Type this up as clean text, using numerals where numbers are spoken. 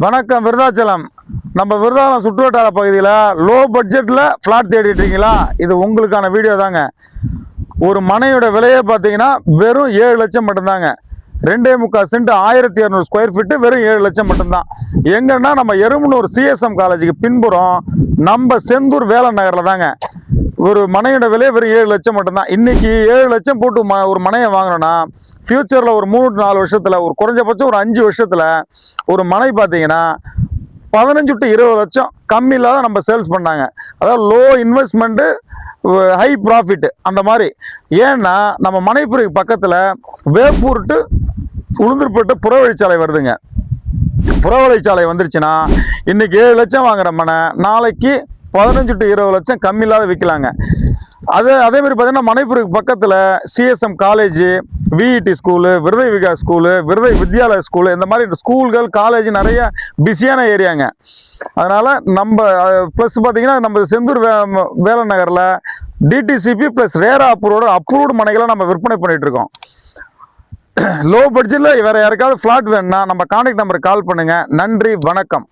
வணக்கம் விருதாச்சலம். நம்ம விருதாச்சலம் சுற்றுவட்டார பகுதியில் லோ பட்ஜெட்டில் ஃப்ளாட் தேடிட்டு இருக்கீங்களா? இது உங்களுக்கான வீடியோ தாங்க. ஒரு மனையோட விலையே பார்த்தீங்கன்னா வெறும் 7 லட்சம் மட்டும்தாங்க. 2.25 சென்ட் 1200 ஸ்கொயர் ஃபீட்டு வெறும் 7 லட்சம் மட்டும்தான். எங்கன்னா நம்ம எருமனூர் சிஎஸ்எம் காலேஜுக்கு பின்புறம் நம்ம செந்தூர் வேலன் நகரில் தாங்க. ஒரு மனையோட விலையை வெறும் 7 லட்சம் மட்டும்தான். இன்னைக்கு 7 லட்சம் போட்டு ஒரு மனையை வாங்கினோன்னா ஃபியூச்சரில் ஒரு 3-4 வருஷத்தில், ஒரு குறைஞ்சபட்சம் ஒரு 5 வருஷத்தில் ஒரு மனை பார்த்தீங்கன்னா 15 to 20 லட்சம் கம்மியில் தான் நம்ம சேல்ஸ் பண்ணாங்க. அதாவது லோ இன்வெஸ்ட்மெண்ட்டு ஹை ப்ராஃபிட் அந்த மாதிரி. ஏன்னா நம்ம மனைப்புரிக்கு பக்கத்தில் வேப்பூர் டு உளுந்தூர்பேட்டை புறவழிச்சாலை வருதுங்க. புறவழிச்சாலை வந்துருச்சுன்னா இன்னைக்கு 7 லட்சம் வாங்குற மனை நாளைக்கு 15 to 20 லட்சம் கம்மி இல்லாத விற்கலாங்க. அதே மாதிரி பார்த்தீங்கன்னா மனைப்புரிக்கு பக்கத்தில் சிஎஸ்எம் காலேஜு, விஇடி ஸ்கூலு, விருதை விகாஸ் ஸ்கூலு, விருதை வித்யாலயா ஸ்கூலு, இந்த மாதிரி ஸ்கூல்கள் காலேஜ் நிறைய பிஸியான ஏரியாங்க. அதனால் நம்ம ப்ளஸ் பார்த்தீங்கன்னா நம்ம செந்தூர் வேலன் நகரில் டிடிசிபி ப்ளஸ் ரேரா அப்ரூவ்டு மனைகளை நம்ம விற்பனை பண்ணிகிட்டு இருக்கோம். லோ பட்ஜெட்டில் வேறு யாருக்காவது ஃப்ளாட் வேணும்னா நம்ம கான்டாக்ட் நம்பருக்கு கால் பண்ணுங்கள். நன்றி, வணக்கம்.